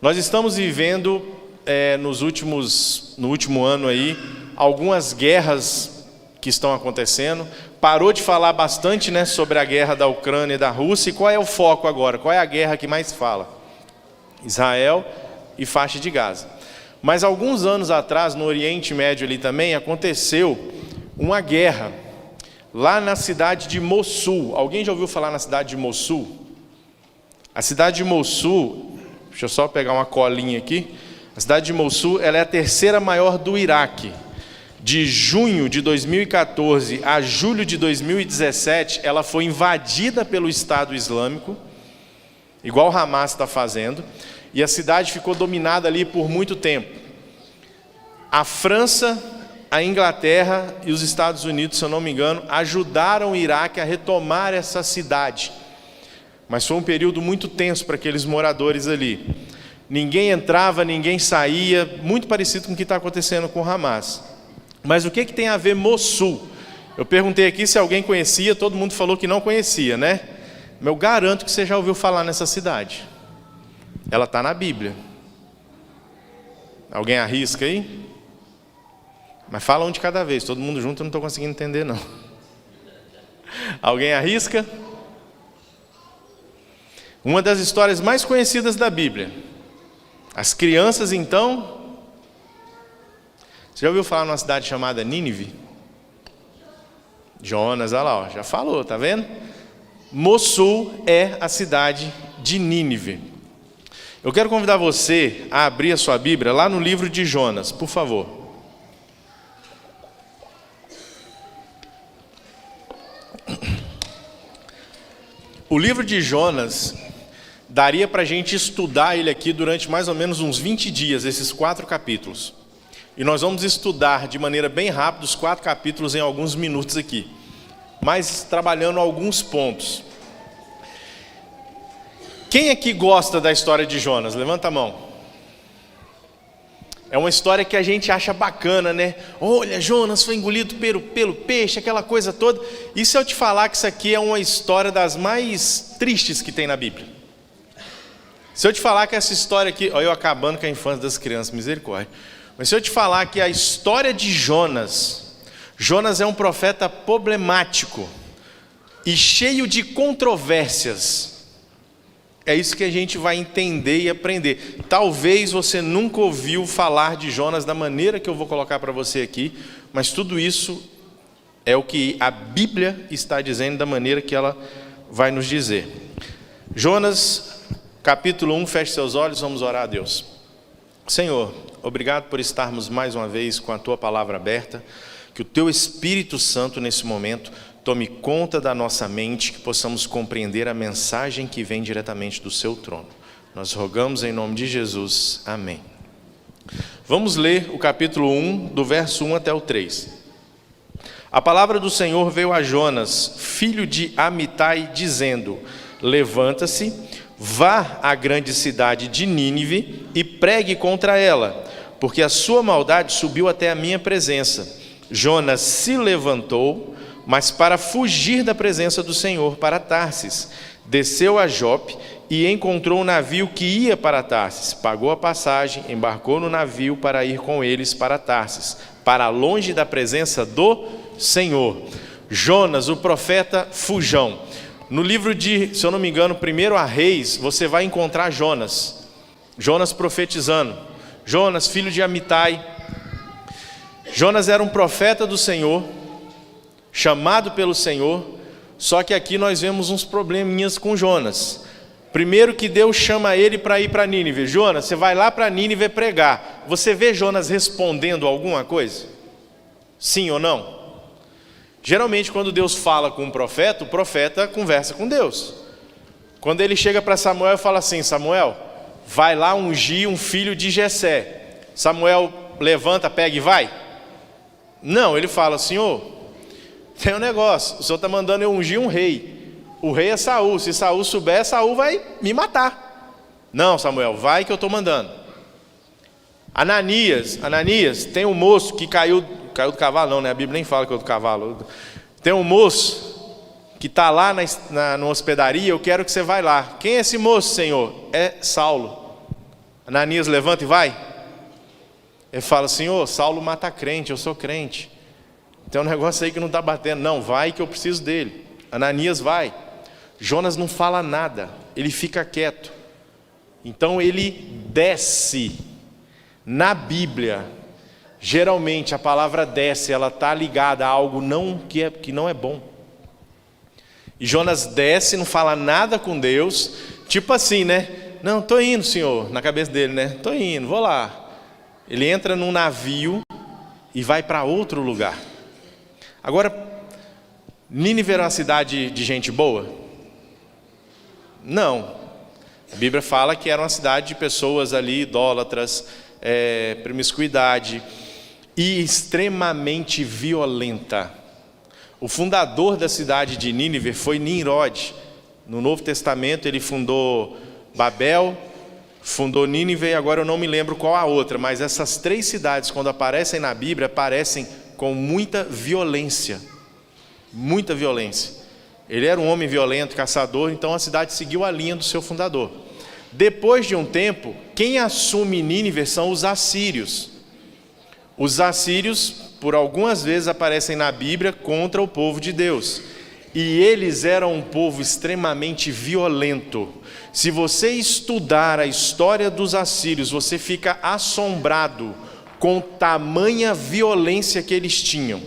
Nós estamos vivendo no último ano aí, algumas guerras que estão acontecendo. Parou de falar bastante, sobre a guerra da Ucrânia e da Rússia. E qual é o foco agora? Qual é a guerra que mais fala? Israel e faixa de Gaza. Mas alguns anos atrás, no Oriente Médio ali também, aconteceu uma guerra lá na cidade de Mossul. Alguém já ouviu falar na cidade de Mossul? A cidade de Mossul, deixa eu só pegar uma colinha aqui. A cidade de Mossul, ela é a terceira maior do Iraque. De junho de 2014 a julho de 2017, ela foi invadida pelo Estado Islâmico, igual o Hamas está fazendo, e a cidade ficou dominada ali por muito tempo. A França, a Inglaterra e os Estados Unidos, se eu não me engano, ajudaram o Iraque a retomar essa cidade. Mas foi um período muito tenso para aqueles moradores ali. Ninguém entrava, ninguém saía, muito parecido com o que está acontecendo com o Hamas. Mas o que tem a ver Mossul? Eu perguntei aqui se alguém conhecia, todo mundo falou que não conhecia, né? Mas eu garanto que você já ouviu falar nessa cidade. Ela está na Bíblia. Alguém arrisca aí? Mas fala um de cada vez, todo mundo junto eu não estou conseguindo entender não. Alguém arrisca? Uma das histórias mais conhecidas da Bíblia. As crianças então... Você já ouviu falar numa cidade chamada Nínive? Jonas, olha lá, já falou, tá vendo? Mossul é a cidade de Nínive. Eu quero convidar você a abrir a sua Bíblia lá no livro de Jonas, por favor. O livro de Jonas... daria para a gente estudar ele aqui durante mais ou menos uns 20 dias, esses 4 capítulos. E nós vamos estudar de maneira bem rápida os 4 capítulos em alguns minutos aqui. Mas trabalhando alguns pontos. Quem aqui gosta da história de Jonas? Levanta a mão. É uma história que a gente acha bacana, né? Olha, Jonas foi engolido pelo peixe, aquela coisa toda. E se eu te falar que isso aqui é uma história das mais tristes que tem na Bíblia? Se eu te falar que essa história aqui... Olha eu acabando com a infância das crianças, misericórdia. Mas se eu te falar que a história de Jonas... Jonas é um profeta problemático e cheio de controvérsias. É isso que a gente vai entender e aprender. Talvez você nunca ouviu falar de Jonas da maneira que eu vou colocar para você aqui, mas tudo isso é o que a Bíblia está dizendo da maneira que ela vai nos dizer. Jonas... Capítulo 1, feche seus olhos, vamos orar a Deus. Senhor, obrigado por estarmos mais uma vez com a Tua palavra aberta, que o Teu Espírito Santo nesse momento tome conta da nossa mente, que possamos compreender a mensagem que vem diretamente do Seu trono. Nós rogamos em nome de Jesus, amém. Vamos ler o capítulo 1, do verso 1 até o 3. A palavra do Senhor veio a Jonas, filho de Amitai, dizendo: levanta-se, vá à grande cidade de Nínive e pregue contra ela, porque a sua maldade subiu até a minha presença. Jonas se levantou, mas para fugir da presença do Senhor, para Tarsis. Desceu a Jope e encontrou um navio que ia para Tarsis. Pagou a passagem, embarcou no navio para ir com eles para Tarsis, para longe da presença do Senhor. Jonas, o profeta fujão. No livro de, se eu não me engano, 1 Reis, você vai encontrar Jonas. Jonas profetizando. Jonas, filho de Amitai. Jonas era um profeta do Senhor, chamado pelo Senhor, só que aqui nós vemos uns probleminhas com Jonas. Primeiro que Deus chama ele para ir para Nínive. Jonas, você vai lá para Nínive pregar. Você vê Jonas respondendo alguma coisa? Sim ou não? Geralmente quando Deus fala com um profeta, o profeta conversa com Deus. Quando ele chega para Samuel e fala assim: Samuel, vai lá ungir um filho de Jessé. Samuel levanta, pega e vai? Não, ele fala: Senhor, tem um negócio, o Senhor está mandando eu ungir um rei. O rei é Saul, se Saul souber, Saul vai me matar. Não, Samuel, vai que eu estou mandando. Ananias, tem um moço que caiu do cavalo, não, né? A Bíblia nem fala que é do cavalo. Tem um moço que está lá na hospedaria, eu quero que você vá lá. Quem é esse moço, Senhor? É Saulo. Ananias levanta e vai. Ele fala: Senhor, Saulo mata crente, eu sou crente. Tem um negócio aí que não está batendo. Não, vai que eu preciso dele. Ananias vai. Jonas não fala nada, ele fica quieto. Então ele desce. Na Bíblia, geralmente a palavra desce, ela está ligada a algo que não é bom. E Jonas desce, não fala nada com Deus, tipo assim, né? Não, estou indo, Senhor, na cabeça dele, né? Estou indo, vou lá. Ele entra num navio e vai para outro lugar. Agora, Nínive era uma cidade de gente boa? Não. A Bíblia fala que era uma cidade de pessoas ali, idólatras, promiscuidade e extremamente violenta. O fundador da cidade de Nínive foi Nimrod. No Novo Testamento ele fundou Babel, fundou Nínive, e agora eu não me lembro qual a outra, mas essas 3 cidades, quando aparecem na Bíblia, aparecem com muita violência. Muita violência. Ele era um homem violento, caçador, então a cidade seguiu a linha do seu fundador. Depois de um tempo, quem assume Nínive são os assírios. Os assírios, por algumas vezes, aparecem na Bíblia contra o povo de Deus. E eles eram um povo extremamente violento. Se você estudar a história dos assírios, você fica assombrado com tamanha violência que eles tinham.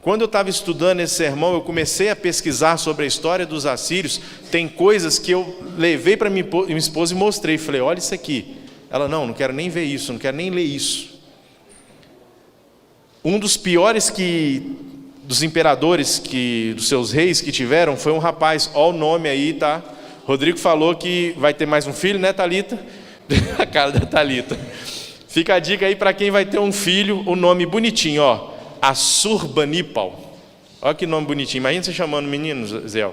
Quando eu estava estudando esse sermão, eu comecei a pesquisar sobre a história dos assírios. Tem coisas que eu levei para minha esposa e mostrei. Falei: olha isso aqui. Ela: não quero nem ver isso, não quero nem ler isso. Um dos piores dos imperadores, dos seus reis que tiveram, foi um rapaz. Olha o nome aí, tá? Rodrigo falou que vai ter mais um filho, né, Thalita? A cara da Thalita. Fica a dica aí para quem vai ter um filho, o nome bonitinho, ó. Assurbanipal. Olha que nome bonitinho. Imagina você chamando o menino, Zé.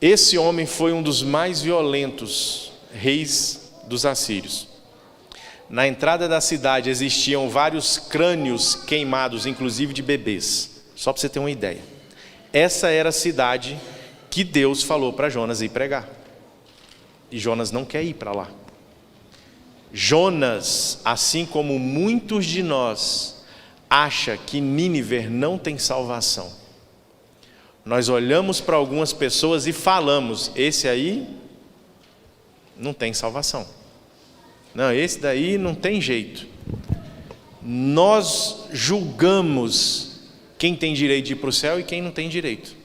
Esse homem foi um dos mais violentos reis dos assírios. Na entrada da cidade existiam vários crânios queimados, inclusive de bebês. Só para você ter uma ideia. Essa era a cidade que Deus falou para Jonas ir pregar. E Jonas não quer ir para lá. Jonas, assim como muitos de nós, acha que Nínive não tem salvação. Nós olhamos para algumas pessoas e falamos: esse aí não tem salvação. Não, esse daí não tem jeito. Nós julgamos quem tem direito de ir para o céu e quem não tem direito.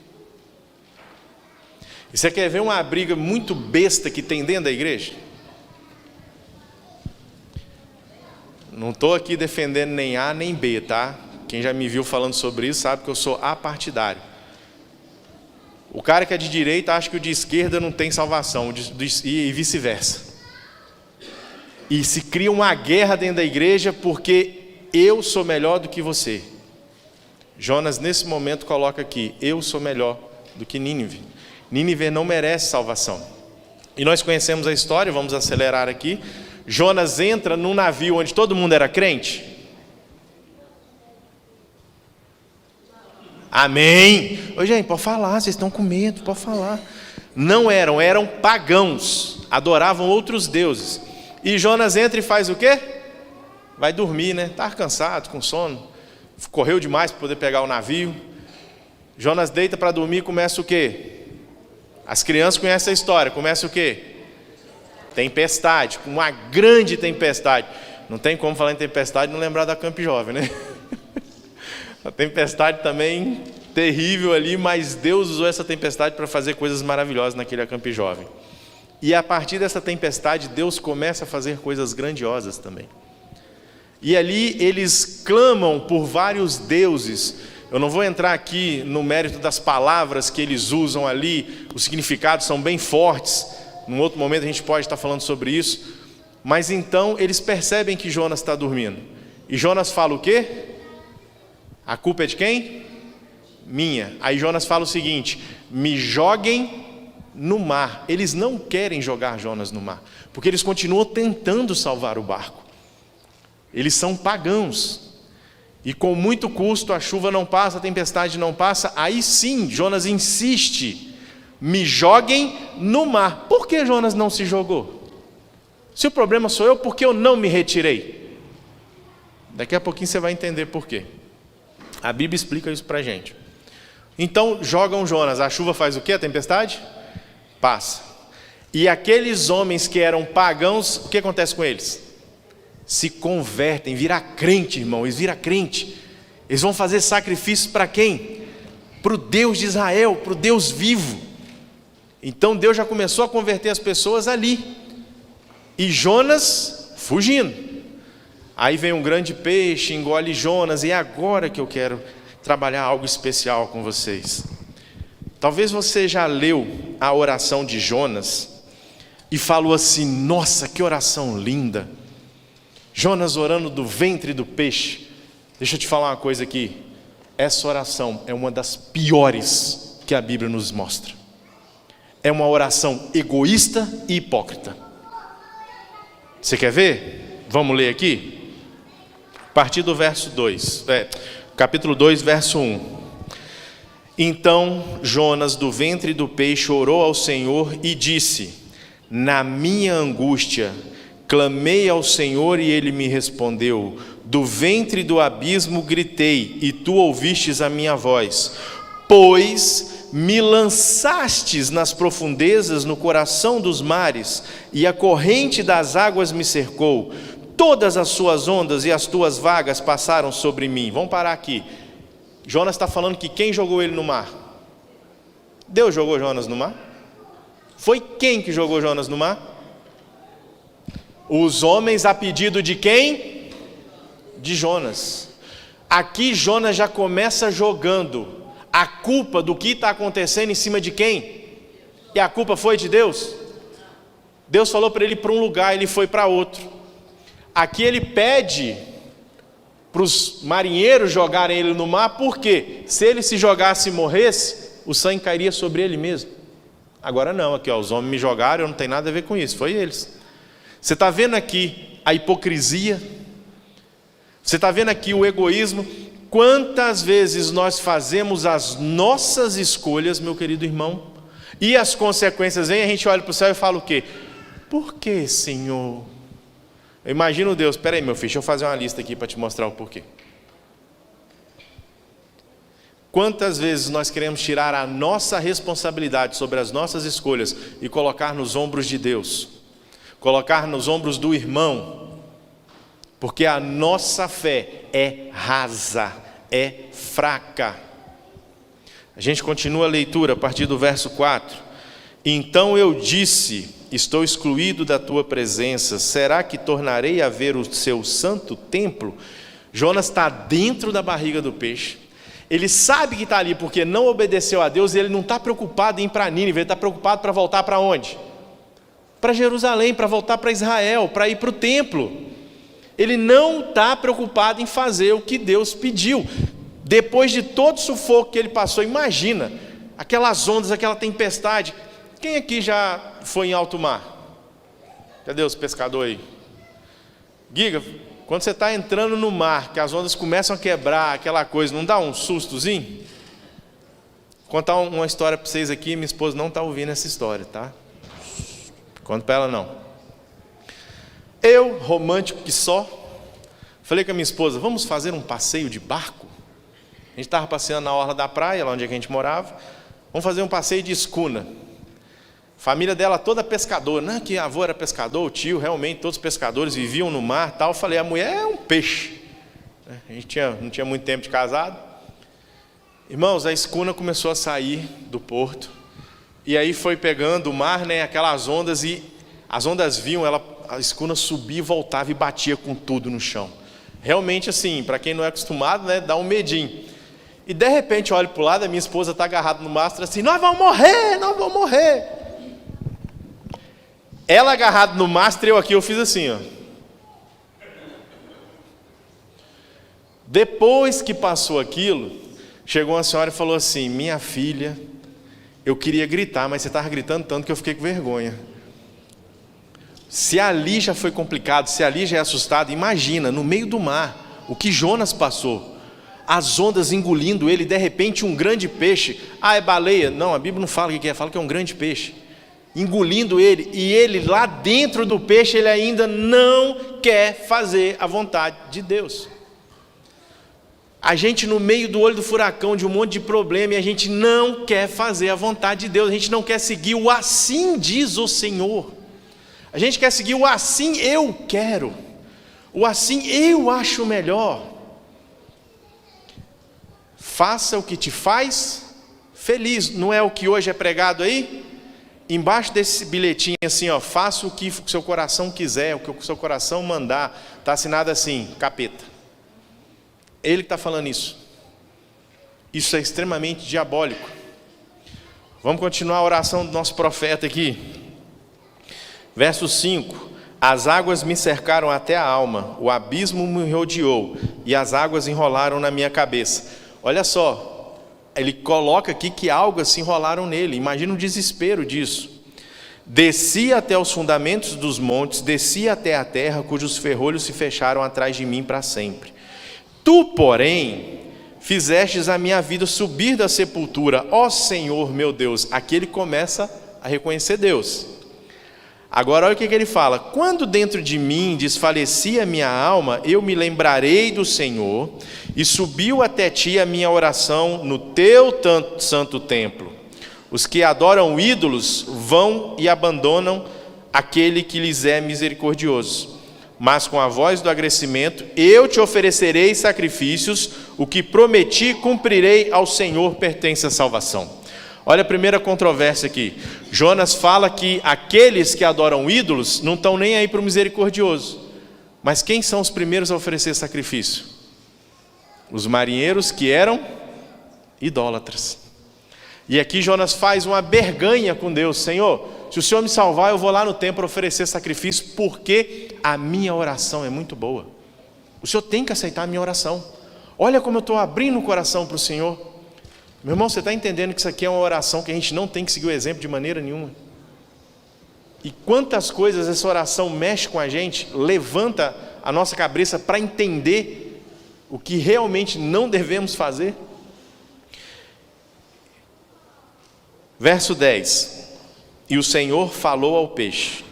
E você quer ver uma briga muito besta que tem dentro da igreja? Não estou aqui defendendo nem A nem B, tá? Quem já me viu falando sobre isso sabe que eu sou apartidário. O cara que é de direita acha que o de esquerda não tem salvação, e vice-versa. E se cria uma guerra dentro da igreja porque eu sou melhor do que você. Jonas nesse momento coloca aqui: eu sou melhor do que Nínive. Nínive não merece salvação. E nós conhecemos a história, vamos acelerar aqui. Jonas entra num navio onde todo mundo era crente. Amém. Ô, gente, pode falar, vocês estão com medo, pode falar. Não eram pagãos, adoravam outros deuses. E Jonas entra e faz o quê? Vai dormir, né? Está cansado, com sono. Correu demais para poder pegar o navio. Jonas deita para dormir e começa o quê? As crianças conhecem a história. Começa o quê? Tempestade, uma grande tempestade. Não tem como falar em tempestade e não lembrar da Camp Jovem, né? A tempestade também terrível ali, mas Deus usou essa tempestade para fazer coisas maravilhosas naquele Camp Jovem. E a partir dessa tempestade, Deus começa a fazer coisas grandiosas também. E ali eles clamam por vários deuses. Eu não vou entrar aqui no mérito das palavras que eles usam ali, os significados são bem fortes. Num outro momento a gente pode estar falando sobre isso. Mas então eles percebem que Jonas está dormindo. E Jonas fala o quê? A culpa é de quem? Minha. Aí Jonas fala o seguinte: me joguem no mar. Eles não querem jogar Jonas no mar, porque eles continuam tentando salvar o barco. Eles são pagãos. E com muito custo a chuva não passa, a tempestade não passa. Aí sim Jonas insiste: me joguem no mar. Por que Jonas não se jogou? Se o problema sou eu, por que eu não me retirei? Daqui a pouquinho você vai entender por quê. A Bíblia explica isso para a gente. Então jogam Jonas, a chuva faz o quê? A tempestade? Passa. E aqueles homens que eram pagãos, o que acontece com eles? Se convertem, viram crente, irmão, eles viram crente. Eles vão fazer sacrifícios para quem? Para o Deus de Israel, para o Deus vivo. Então Deus já começou a converter as pessoas ali. E Jonas fugindo. Aí vem um grande peixe, engole Jonas, e é agora que eu quero trabalhar algo especial com vocês. Talvez você já leu a oração de Jonas e falou assim: nossa, que oração linda. Jonas orando do ventre do peixe. Deixa eu te falar uma coisa aqui. Essa oração é uma das piores que a Bíblia nos mostra. É uma oração egoísta e hipócrita. Você quer ver? Vamos ler aqui? A partir do verso 2. Capítulo 2, verso 1. Então Jonas do ventre do peixe orou ao Senhor e disse: na minha angústia clamei ao Senhor e Ele me respondeu. Do ventre do abismo gritei e tu ouvistes a minha voz. Pois me lançastes nas profundezas, no coração dos mares, e a corrente das águas me cercou. Todas as suas ondas e as tuas vagas passaram sobre mim. Vamos parar aqui. Jonas está falando que quem jogou ele no mar? Deus jogou Jonas no mar? Foi quem que jogou Jonas no mar? Os homens a pedido de quem? De Jonas. Aqui Jonas já começa jogando a culpa do que está acontecendo em cima de quem? E a culpa foi de Deus? Deus falou para ele ir para um lugar, ele foi para outro. Aqui ele pede para os marinheiros jogarem ele no mar, porque se ele se jogasse e morresse, o sangue cairia sobre ele mesmo. Agora não, aqui ó, os homens me jogaram, eu não tenho nada a ver com isso, foi eles. Você está vendo aqui a hipocrisia? Você está vendo aqui o egoísmo? Quantas vezes nós fazemos as nossas escolhas, meu querido irmão, e as consequências vêm, a gente olha para o céu e fala o quê? Por que, Senhor? Eu imagino Deus, espera aí meu filho, deixa eu fazer uma lista aqui para te mostrar o porquê. Quantas vezes nós queremos tirar a nossa responsabilidade sobre as nossas escolhas e colocar nos ombros de Deus, colocar nos ombros do irmão, porque a nossa fé é rasa, é fraca. A gente continua a leitura a partir do verso 4. Então eu disse: estou excluído da tua presença, será que tornarei a ver o seu santo templo? Jonas está dentro da barriga do peixe, ele sabe que está ali porque não obedeceu a Deus, e ele não está preocupado em ir para Nínive, ele está preocupado para voltar para onde? Para Jerusalém, para voltar para Israel, para ir para o templo. Ele não está preocupado em fazer o que Deus pediu. Depois de todo o sufoco que ele passou, imagina, aquelas ondas, aquela tempestade. Quem aqui já foi em alto mar? Cadê os pescadores aí? Giga, quando você está entrando no mar, que as ondas começam a quebrar, aquela coisa, não dá um sustozinho? Vou contar uma história para vocês aqui, minha esposa não está ouvindo essa história, tá? Conta para ela não. Eu, romântico que só, falei com a minha esposa: vamos fazer um passeio de barco? A gente estava passeando na orla da praia, lá onde a gente morava. Vamos fazer um passeio de escuna. Família dela toda pescadora, não, que a avó era pescador, o tio, realmente todos pescadores, viviam no mar, tal. Eu falei: a mulher é um peixe. A gente não tinha muito tempo de casado. Irmãos, a escuna começou a sair do porto, e aí foi pegando o mar, né, aquelas ondas, e as ondas vinham, a escuna subia e voltava e batia com tudo no chão. Realmente assim, para quem não é acostumado, né, dá um medinho. E de repente eu olho para o lado, a minha esposa está agarrada no mastro assim: nós vamos morrer, nós vamos morrer. Ela agarrada no mastro, eu aqui, eu fiz assim, ó. Depois que passou aquilo, chegou uma senhora e falou assim: minha filha, eu queria gritar, mas você estava gritando tanto que eu fiquei com vergonha. Se ali já foi complicado, se ali já é assustado, imagina, no meio do mar, o que Jonas passou. As ondas engolindo ele, de repente um grande peixe. Ah, é baleia? Não, a Bíblia não fala o que é, fala que é um grande peixe. engolindo ele, e ele lá dentro do peixe, ele ainda não quer fazer a vontade de Deus. A gente no meio do olho do furacão, de um monte de problema, e a gente não quer fazer a vontade de Deus, a gente não quer seguir o assim diz o Senhor, a gente quer seguir o assim eu quero, o assim eu acho melhor. Faça o que te faz feliz, não é o que hoje é pregado aí? Embaixo desse bilhetinho assim, ó, faça o que o seu coração quiser, o que o seu coração mandar, está assinado assim, capeta. Ele está falando isso. Isso é extremamente diabólico. Vamos continuar a oração do nosso profeta aqui. Verso 5: as águas me cercaram até a alma, o abismo me rodeou, e as águas enrolaram na minha cabeça. Olha só, ele coloca aqui que algas se enrolaram nele. Imagina o desespero disso. Desci até os fundamentos dos montes, desci até a terra, cujos ferrolhos se fecharam atrás de mim para sempre. Tu, porém, fizestes a minha vida subir da sepultura, ó Senhor meu Deus. Aqui ele começa a reconhecer Deus. Agora olha o que ele fala: quando dentro de mim desfalecia a minha alma, eu me lembrarei do Senhor, e subiu até ti a minha oração no teu santo templo. Os que adoram ídolos vão e abandonam aquele que lhes é misericordioso. Mas com a voz do agradecimento eu te oferecerei sacrifícios, o que prometi cumprirei, ao Senhor pertence a salvação. Olha a primeira controvérsia aqui. Jonas fala que aqueles que adoram ídolos não estão nem aí para o misericordioso. Mas quem são os primeiros a oferecer sacrifício? Os marinheiros que eram idólatras. E aqui Jonas faz uma berganha com Deus: Senhor, se o Senhor me salvar, eu vou lá no templo oferecer sacrifício, porque a minha oração é muito boa. O Senhor tem que aceitar a minha oração. Olha como eu estou abrindo o coração para o Senhor. Meu irmão, você está entendendo que isso aqui é uma oração que a gente não tem que seguir o exemplo de maneira nenhuma? E quantas coisas essa oração mexe com a gente, levanta a nossa cabeça para entender o que realmente não devemos fazer? Verso 10: e o Senhor falou ao peixe,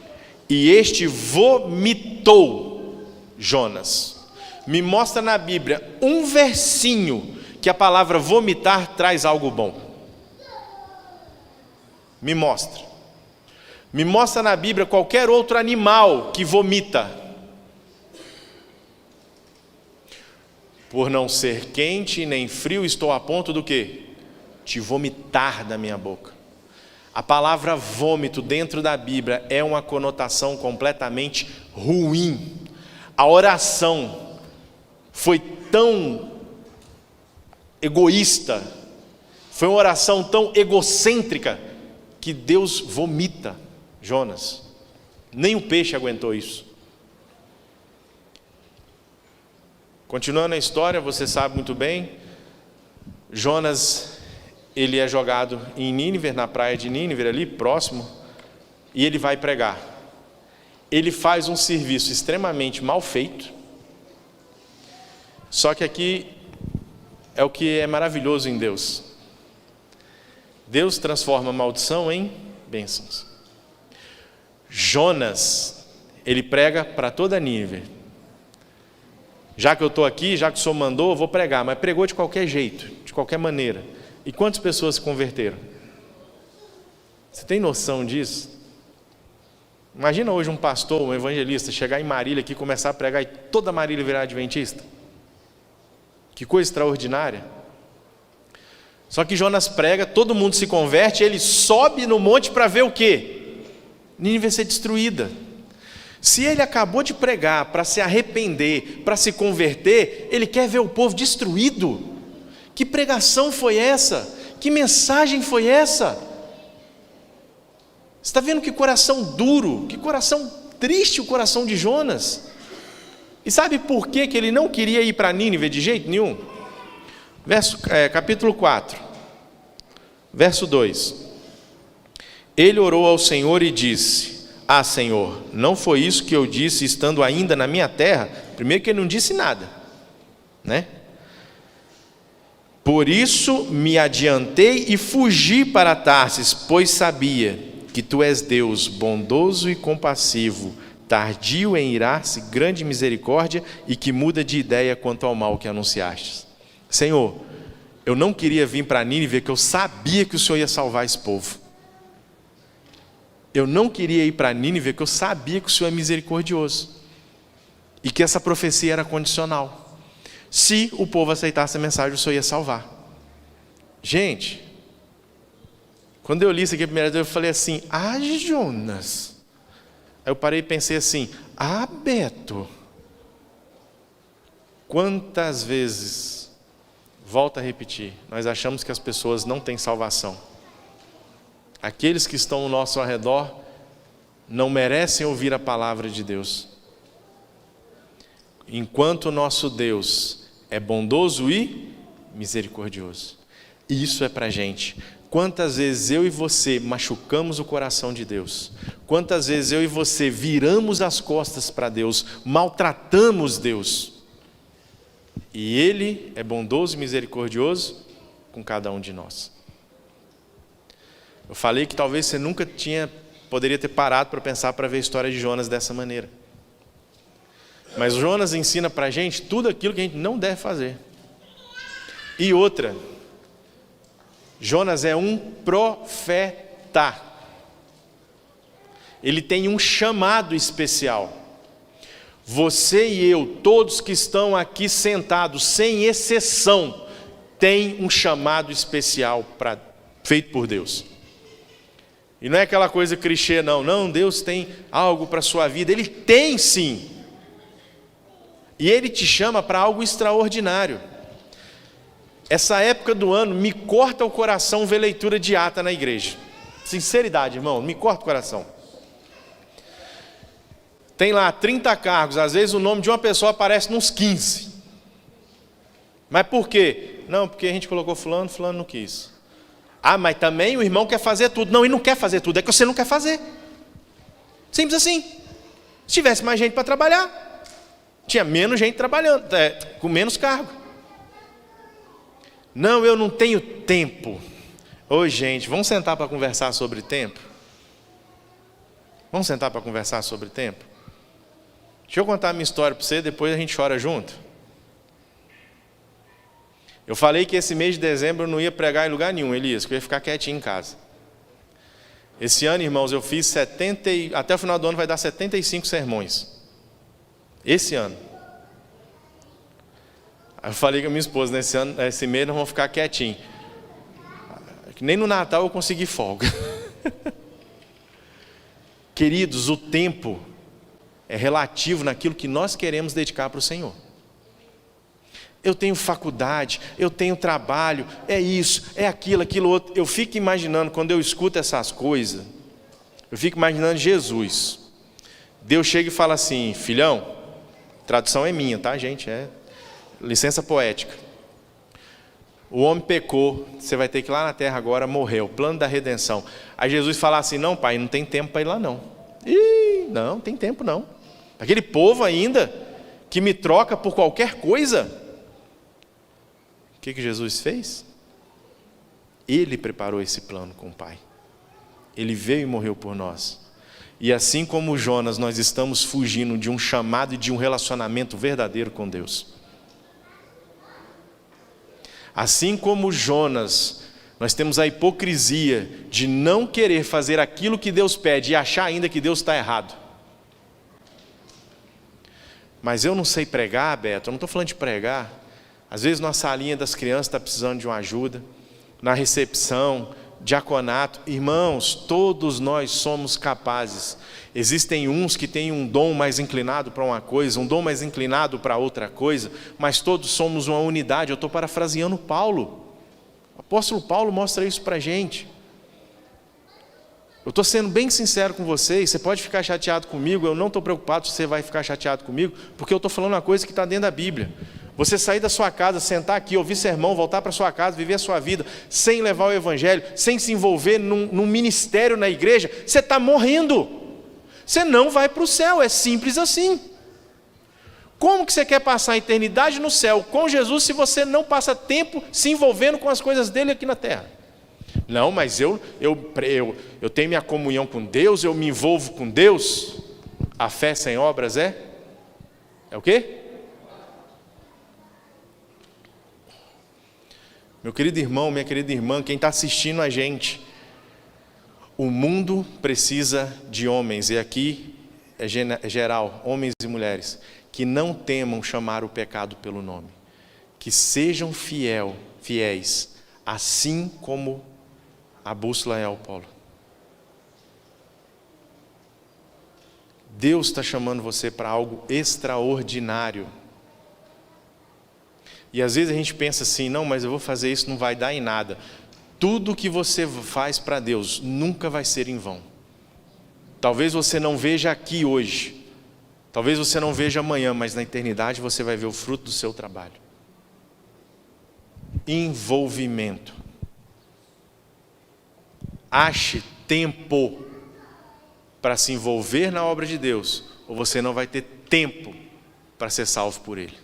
e este vomitou Jonas. Me mostra na Bíblia um versinho que a palavra vomitar traz algo bom. Me mostra. Me mostra na Bíblia qualquer outro animal que vomita. Por não ser quente nem frio, estou a ponto do quê? De vomitar da minha boca. A palavra vômito dentro da Bíblia é uma conotação completamente ruim. A oração foi tão egoísta, foi uma oração tão egocêntrica, que Deus vomita Jonas. Nem o peixe aguentou isso. Continuando a história, você sabe muito bem, Jonas, ele é jogado em Nínive, na praia de Nínive, ali próximo, e ele vai pregar. Ele faz um serviço extremamente mal feito, só que aqui é o que é maravilhoso em Deus. Deus transforma a maldição em bênçãos. Jonas, ele prega para toda Nínive. Já que eu estou aqui, já que o Senhor mandou, eu vou pregar. Mas pregou de qualquer jeito, de qualquer maneira. E quantas pessoas se converteram? Você tem noção disso? Imagina hoje um pastor, um evangelista, chegar em Marília aqui, começar a pregar e toda Marília virar adventista. Que coisa extraordinária. Só que Jonas prega, todo mundo se converte, ele sobe no monte para ver o quê? Nínive ser destruída. Se ele acabou de pregar para se arrepender, para se converter, ele quer ver o povo destruído. Que pregação foi essa? Que mensagem foi essa? Você está vendo que coração duro, que coração triste o coração de Jonas. E sabe por que ele não queria ir para Nínive de jeito nenhum? Capítulo 4, verso 2. Ele orou ao Senhor e disse: ah, Senhor, não foi isso que eu disse estando ainda na minha terra? Primeiro que ele não disse nada, né? Por isso me adiantei e fugi para Tarsis, pois sabia que tu és Deus bondoso e compassivo, tardio em irar-se, grande misericórdia e que muda de ideia quanto ao mal que anunciastes. Senhor, eu não queria vir para Nínive, que eu sabia que o Senhor ia salvar esse povo. Eu não queria ir para Nínive, que eu sabia que o Senhor é misericordioso e que essa profecia era condicional. Se o povo aceitasse a mensagem, o Senhor ia salvar. Gente, quando eu li isso aqui a primeira vez, eu falei assim: ah, Jonas. Aí eu parei e pensei assim: ah, Beto. Quantas vezes, volto a repetir, nós achamos que as pessoas não têm salvação. Aqueles que estão ao nosso redor não merecem ouvir a palavra de Deus. Enquanto o nosso Deus é bondoso e misericordioso. E isso é para a gente. Quantas vezes eu e você machucamos o coração de Deus? Quantas vezes eu e você viramos as costas para Deus, maltratamos Deus? E Ele é bondoso e misericordioso com cada um de nós. Eu falei que talvez você nunca poderia ter parado para pensar, para ver a história de Jonas dessa maneira. Mas Jonas ensina para a gente tudo aquilo que a gente não deve fazer. E outra, Jonas é um profeta. Ele tem um chamado especial. Você e eu, todos que estão aqui sentados, sem exceção, tem um chamado especial feito por Deus. E não é aquela coisa clichê, não, Deus tem algo para a sua vida. Ele tem sim. E Ele te chama para algo extraordinário. Essa época do ano me corta o coração ver leitura de ata na igreja. Sinceridade, irmão, me corta o coração. Tem lá 30 cargos, às vezes o nome de uma pessoa aparece nos 15. Mas por quê? Não, porque a gente colocou fulano não quis. Ah, mas também o irmão quer fazer tudo. Não, ele não quer fazer tudo, é que você não quer fazer. Simples assim. Se tivesse mais gente para trabalhar, tinha menos gente trabalhando, com menos cargo. Não, eu não tenho tempo. Ô gente, vamos sentar para conversar sobre tempo? Vamos sentar para conversar sobre tempo? Deixa eu contar a minha história para você, depois a gente chora junto. Eu falei que esse mês de dezembro eu não ia pregar em lugar nenhum, Elias, que eu ia ficar quietinho em casa. Esse ano, irmãos, eu fiz até o final do ano vai dar 75 sermões. Esse ano. Aí eu falei com a minha esposa, esse mês nós vamos ficar quietinho. Nem no Natal eu consegui folga. Queridos, o tempo é relativo naquilo que nós queremos dedicar para o Senhor. Eu tenho faculdade, eu tenho trabalho, é isso, é aquilo outro. Eu fico imaginando, quando eu escuto essas coisas, eu fico imaginando Jesus. Deus chega e fala assim: filhão, tradução é minha, tá, gente? É licença poética. O homem pecou, você vai ter que ir lá na terra agora, morreu, plano da redenção. Aí Jesus fala assim: não, pai, não tem tempo para ir lá não. Não tem tempo não. Aquele povo ainda que me troca por qualquer coisa. O que Jesus fez? Ele preparou esse plano com o Pai. Ele veio e morreu por nós. E assim como Jonas, nós estamos fugindo de um chamado e de um relacionamento verdadeiro com Deus. Assim como Jonas, nós temos a hipocrisia de não querer fazer aquilo que Deus pede e achar ainda que Deus está errado. Mas eu não sei pregar, Beto, eu não estou falando de pregar. Às vezes na salinha das crianças está precisando de uma ajuda, na recepção, diaconato. Irmãos, todos nós somos capazes. Existem uns que têm um dom mais inclinado para uma coisa, um dom mais inclinado para outra coisa, mas todos somos uma unidade. Eu estou parafraseando Paulo. O apóstolo Paulo mostra isso para a gente. Eu estou sendo bem sincero com vocês, você pode ficar chateado comigo, eu não estou preocupado se você vai ficar chateado comigo, porque eu estou falando uma coisa que está dentro da Bíblia. Você sair da sua casa, sentar aqui, ouvir sermão, voltar para sua casa, viver a sua vida, sem levar o evangelho, sem se envolver num ministério na igreja, você está morrendo. Você não vai para o céu, é simples assim. Como que você quer passar a eternidade no céu com Jesus se você não passa tempo se envolvendo com as coisas dele aqui na terra? Não, mas eu tenho minha comunhão com Deus, eu me envolvo com Deus. A fé sem obras é o quê? Meu querido irmão, minha querida irmã, quem está assistindo a gente, o mundo precisa de homens, e aqui é geral, homens e mulheres, que não temam chamar o pecado pelo nome, que sejam fiéis, assim como a bússola é ao polo. Deus está chamando você para algo extraordinário. E às vezes a gente pensa assim, não, mas eu vou fazer isso, não vai dar em nada. Tudo que você faz para Deus nunca vai ser em vão. Talvez você não veja aqui hoje, talvez você não veja amanhã, mas na eternidade você vai ver o fruto do seu trabalho. Envolvimento. Ache tempo para se envolver na obra de Deus, ou você não vai ter tempo para ser salvo por Ele.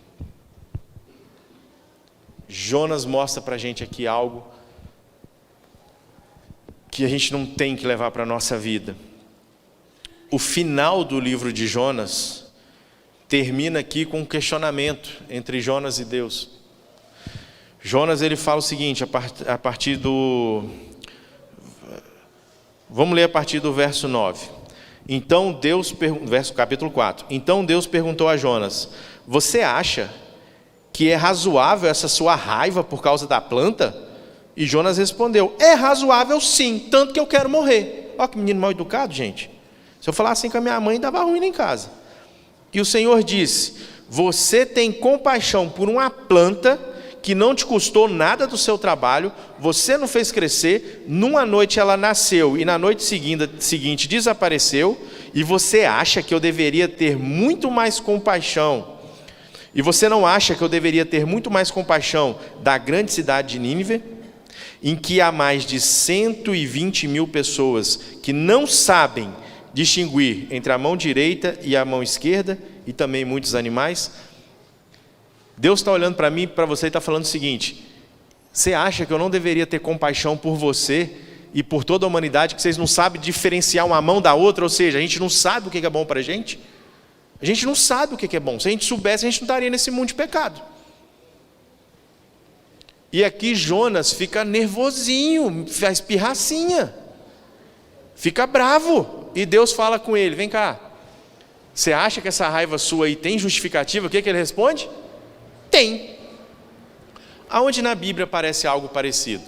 Jonas mostra para a gente aqui algo que a gente não tem que levar para a nossa vida. O final do livro de Jonas termina aqui com um questionamento entre Jonas e Deus. Jonas, ele fala o seguinte, a partir do... Vamos ler a partir do verso 9. Então Deus, capítulo 4. Então Deus perguntou a Jonas: você acha que é razoável essa sua raiva por causa da planta? E Jonas respondeu: é razoável sim, tanto que eu quero morrer. Olha que menino mal educado, gente. Se eu falasse assim com a minha mãe, dava ruim lá em casa. E o Senhor disse: você tem compaixão por uma planta que não te custou nada do seu trabalho, você não fez crescer, numa noite ela nasceu e na noite seguinte desapareceu, e você acha que eu deveria ter muito mais compaixão? E você não acha que eu deveria ter muito mais compaixão da grande cidade de Nínive, em que há mais de 120 mil pessoas que não sabem distinguir entre a mão direita e a mão esquerda, e também muitos animais? Deus está olhando para mim e para você e está falando o seguinte: você acha que eu não deveria ter compaixão por você e por toda a humanidade, que vocês não sabem diferenciar uma mão da outra? Ou seja, a gente não sabe o que é bom para a gente? A gente não sabe o que é bom. Se a gente soubesse, a gente não estaria nesse mundo de pecado. E aqui Jonas fica nervosinho, faz pirracinha, fica bravo. E Deus fala com ele: vem cá, você acha que essa raiva sua aí tem justificativa? O que ele responde? Tem. Aonde na Bíblia aparece algo parecido?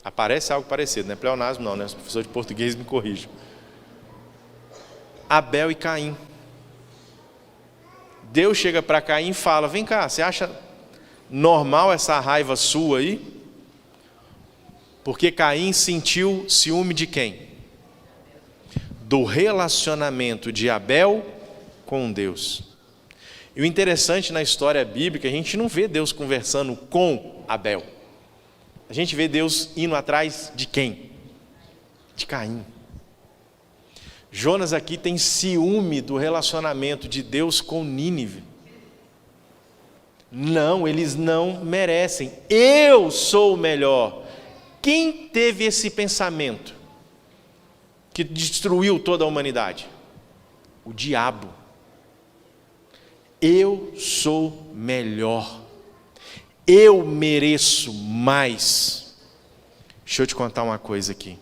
Aparece algo parecido, não é pleonasmo não, né? Os professores de português me corrijam. Abel e Caim. Deus chega para Caim e fala: vem cá, você acha normal essa raiva sua aí? Porque Caim sentiu ciúme de quem? Do relacionamento de Abel com Deus. E o interessante na história bíblica, a gente não vê Deus conversando com Abel. A gente vê Deus indo atrás de quem? De Caim. Jonas aqui tem ciúme do relacionamento de Deus com Nínive. Não, eles não merecem. Eu sou o melhor. Quem teve esse pensamento que destruiu toda a humanidade? O diabo. Eu sou melhor. Eu mereço mais. Deixa eu te contar uma coisa aqui.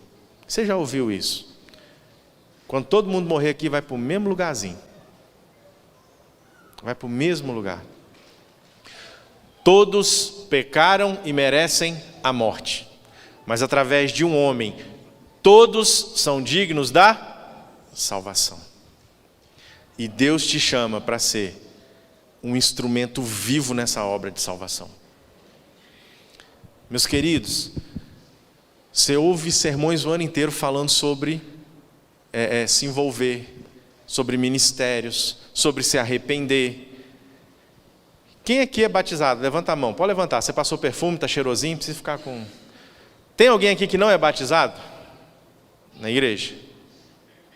Você já ouviu isso? Quando todo mundo morrer aqui, vai para o mesmo lugarzinho. Vai para o mesmo lugar. Todos pecaram e merecem a morte. Mas através de um homem, todos são dignos da salvação. E Deus te chama para ser um instrumento vivo nessa obra de salvação. Meus queridos, você ouve sermões o ano inteiro falando sobre se envolver, sobre ministérios, sobre se arrepender. Quem aqui é batizado? Levanta a mão, pode levantar. Você passou perfume, está cheirosinho, precisa ficar com... Tem alguém aqui que não é batizado? Na igreja?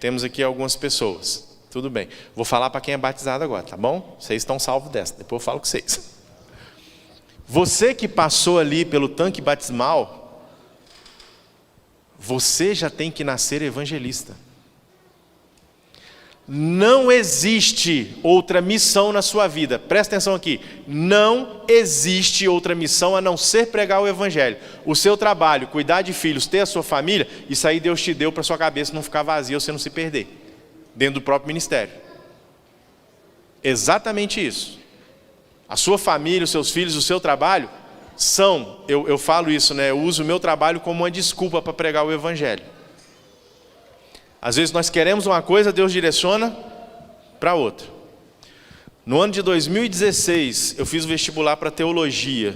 Temos aqui algumas pessoas. Tudo bem. Vou falar para quem é batizado agora, tá bom? Vocês estão salvos dessa, depois eu falo com vocês. Você que passou ali pelo tanque batismal, Você já tem que nascer evangelista. Não existe outra missão na sua vida. Presta atenção aqui. Não existe outra missão a não ser pregar o evangelho. O seu trabalho, cuidar de filhos, ter a sua família, isso aí Deus te deu para sua cabeça não ficar vazia ou você não se perder dentro do próprio ministério. Exatamente isso. A sua família, os seus filhos, o seu trabalho são, eu falo isso, né? Eu uso o meu trabalho como uma desculpa para pregar o evangelho. Às vezes nós queremos uma coisa, Deus direciona para outra. No ano de 2016, eu fiz o vestibular para teologia.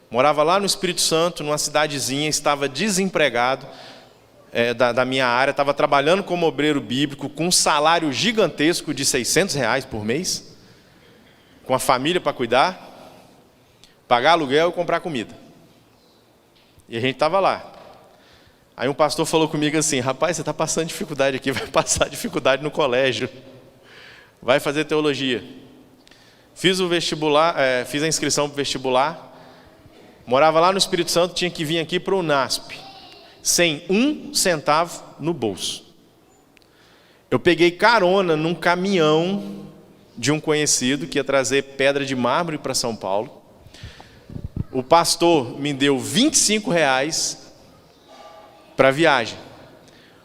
Morava lá no Espírito Santo, numa cidadezinha, estava desempregado da minha área, estava trabalhando como obreiro bíblico, com um salário gigantesco de R$600 por mês, com a família para cuidar, pagar aluguel e comprar comida. E a gente estava lá. Aí um pastor falou comigo assim: rapaz, você está passando dificuldade aqui, vai passar dificuldade no colégio, vai fazer teologia. Fiz o vestibular, fiz a inscrição para o vestibular, morava lá no Espírito Santo, tinha que vir aqui para o NASP, sem um centavo no bolso. Eu peguei carona num caminhão de um conhecido que ia trazer pedra de mármore para São Paulo. O pastor me deu R$25 para a viagem.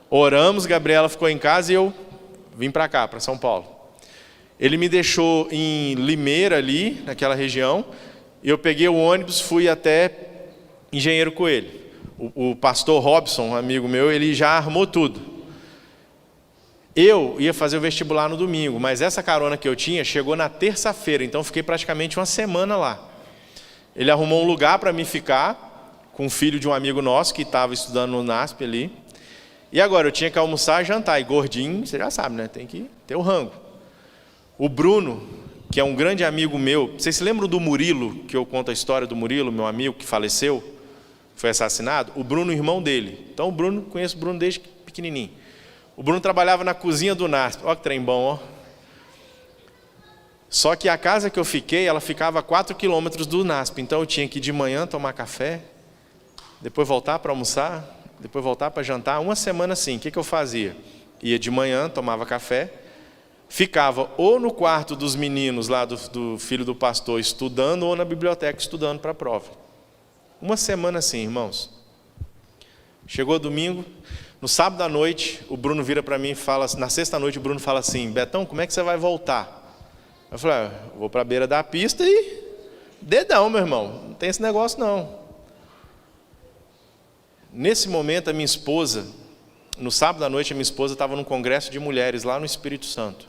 Oramos, Gabriela ficou em casa e eu vim para cá, para São Paulo. Ele me deixou em Limeira ali, naquela região, e eu peguei o ônibus, fui até Engenheiro Coelho. O pastor Robson, um amigo meu, ele já armou tudo. Eu ia fazer o vestibular no domingo, mas essa carona que eu tinha chegou na terça-feira, então fiquei praticamente uma semana lá. Ele arrumou um lugar para mim ficar, com o filho de um amigo nosso que estava estudando no NASP ali. E agora eu tinha que almoçar e jantar. E gordinho, você já sabe, né? Tem que ter o rango. O Bruno, que é um grande amigo meu. Vocês se lembram do Murilo, que eu conto a história do Murilo, meu amigo que faleceu, foi assassinado? O Bruno, irmão dele. Então conheço o Bruno desde pequenininho. O Bruno trabalhava na cozinha do NASP. Olha que trem bom, ó. Só que a casa que eu fiquei, ela ficava a 4 quilômetros do NASP. Então eu tinha que ir de manhã tomar café, depois voltar para almoçar, depois voltar para jantar, uma semana assim. O que eu fazia? Ia de manhã, tomava café, ficava ou no quarto dos meninos lá do filho do pastor estudando, ou na biblioteca estudando para a prova. Uma semana assim, irmãos. Chegou domingo, no sábado à noite, o Bruno vira para mim e fala, na sexta noite o Bruno fala assim: Betão, como é que você vai voltar? Eu falei: vou para a beira da pista e dedão, meu irmão, não tem esse negócio não. Nesse momento, a minha esposa, no sábado à noite, a minha esposa estava num congresso de mulheres lá no Espírito Santo.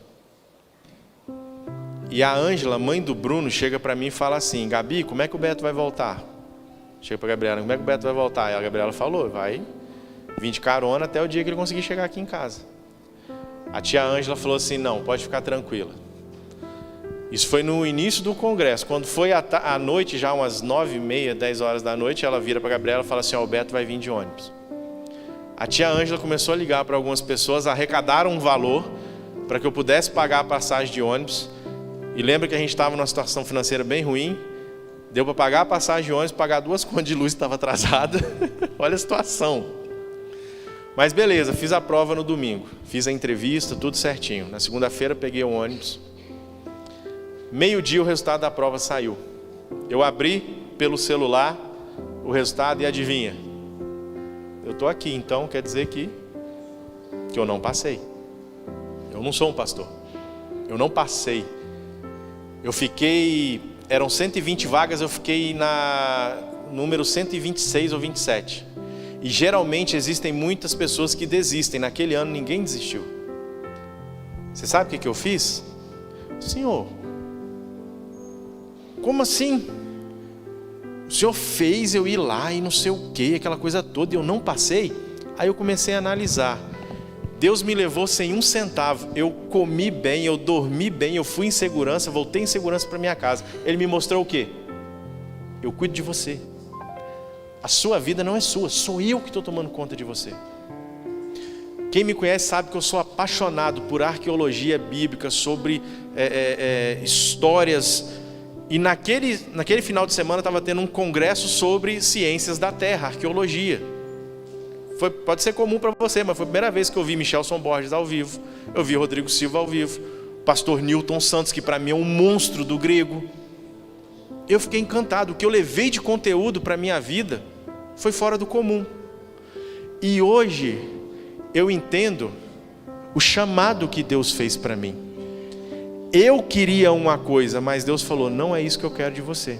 E a Ângela, mãe do Bruno, chega para mim e fala assim: Gabi, como é que o Beto vai voltar? Chega para a Gabriela: como é que o Beto vai voltar? E a Gabriela falou: vai vir de carona até o dia que ele conseguir chegar aqui em casa. A tia Ângela falou assim: não, pode ficar tranquila. Isso foi no início do congresso. Quando foi à noite, já umas 9h30, 10 horas da noite, ela vira para a Gabriela e fala assim: o Beto vai vir de ônibus. A tia Ângela começou a ligar para algumas pessoas, arrecadaram um valor para que eu pudesse pagar a passagem de ônibus. E lembra que a gente estava numa situação financeira bem ruim. Deu para pagar a passagem de ônibus, pagar 2 contas de luz que estava atrasada. Olha a situação. Mas beleza, fiz a prova no domingo. Fiz a entrevista, tudo certinho. Na segunda-feira peguei o ônibus. Meio-dia o resultado da prova saiu. Eu abri pelo celular o resultado e adivinha? Eu estou aqui, então quer dizer que eu não passei. Eu não sou um pastor. Eu não passei. Eu fiquei, eram 120 vagas, eu fiquei na número 126 ou 27. E geralmente existem muitas pessoas que desistem. Naquele ano ninguém desistiu. Você sabe o que eu fiz? Senhor, como assim? O Senhor fez eu ir lá e não sei o que, aquela coisa toda, e eu não passei? Aí eu comecei a analisar. Deus me levou sem um centavo. Eu comi bem, eu dormi bem, eu fui em segurança, voltei em segurança para minha casa. Ele me mostrou o quê? Eu cuido de você. A sua vida não é sua, sou eu que estou tomando conta de você. Quem me conhece sabe que eu sou apaixonado por arqueologia bíblica, sobre histórias. E naquele final de semana estava tendo um congresso sobre ciências da terra, arqueologia. Pode ser comum para você, mas foi a primeira vez que eu vi Michelson Borges ao vivo, eu vi Rodrigo Silva ao vivo, pastor Newton Santos, que para mim é um monstro do grego. Eu fiquei encantado. O que eu levei de conteúdo para a minha vida foi fora do comum. E hoje eu entendo o chamado que Deus fez para mim. Eu queria uma coisa, mas Deus falou, não é isso que eu quero de você.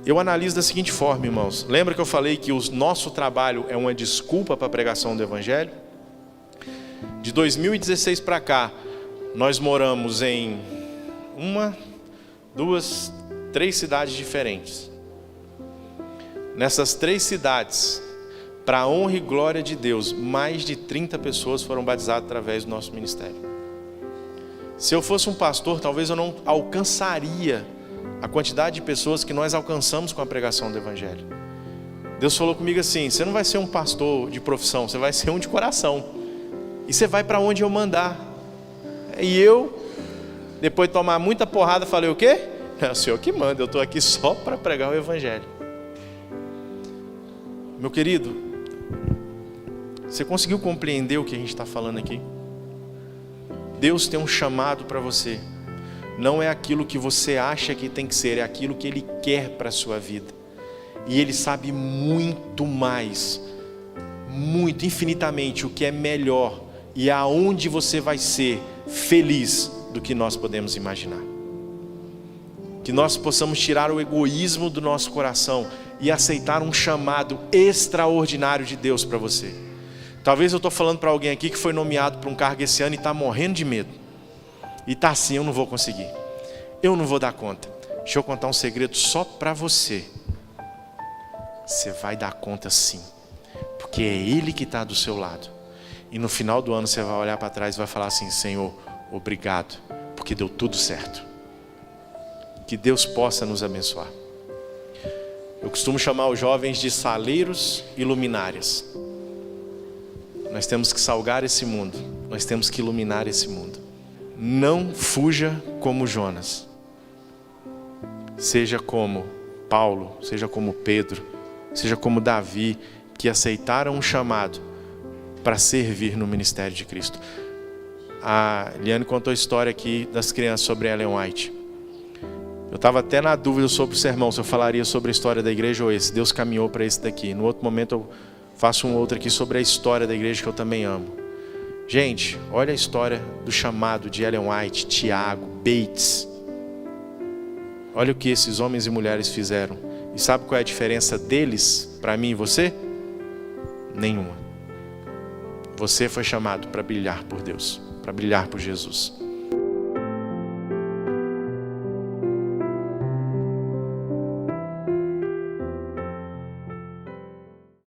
Eu analiso da seguinte forma, irmãos. Lembra que eu falei que o nosso trabalho é uma desculpa para a pregação do Evangelho? De 2016 para cá, nós moramos em 1, 2, 3 cidades diferentes. Nessas 3 cidades, para a honra e glória de Deus, mais de 30 pessoas foram batizadas através do nosso ministério. Se eu fosse um pastor, talvez eu não alcançaria a quantidade de pessoas que nós alcançamos com a pregação do Evangelho. Deus falou comigo assim, você não vai ser um pastor de profissão, você vai ser um de coração. E você vai para onde eu mandar. E eu, depois de tomar muita porrada, falei o quê? É o Senhor que manda, eu estou aqui só para pregar o Evangelho. Meu querido, você conseguiu compreender o que a gente está falando aqui? Deus tem um chamado para você. Não é aquilo que você acha que tem que ser, é aquilo que Ele quer para a sua vida. E Ele sabe muito mais, muito, infinitamente, o que é melhor e aonde você vai ser feliz do que nós podemos imaginar. Que nós possamos tirar o egoísmo do nosso coração e aceitar um chamado extraordinário de Deus para você. Talvez eu estou falando para alguém aqui que foi nomeado para um cargo esse ano e está morrendo de medo. E está assim, eu não vou conseguir. Eu não vou dar conta. Deixa eu contar um segredo só para você. Você vai dar conta sim. Porque é Ele que está do seu lado. E no final do ano você vai olhar para trás e vai falar assim, Senhor, obrigado, porque deu tudo certo. Que Deus possa nos abençoar. Eu costumo chamar os jovens de saleiros e luminárias. Nós temos que salgar esse mundo. Nós temos que iluminar esse mundo. Não fuja como Jonas. Seja como Paulo, seja como Pedro, seja como Davi, que aceitaram um chamado para servir no ministério de Cristo. A Liane contou a história aqui das crianças sobre Ellen White. Eu estava até na dúvida sobre o sermão, se eu falaria sobre a história da igreja ou esse. Deus caminhou para esse daqui. No outro momento eu faço um outro aqui sobre a história da igreja que eu também amo. Gente, olha a história do chamado de Ellen White, Tiago, Bates. Olha o que esses homens e mulheres fizeram. E sabe qual é a diferença deles para mim e você? Nenhuma. Você foi chamado para brilhar por Deus, para brilhar por Jesus.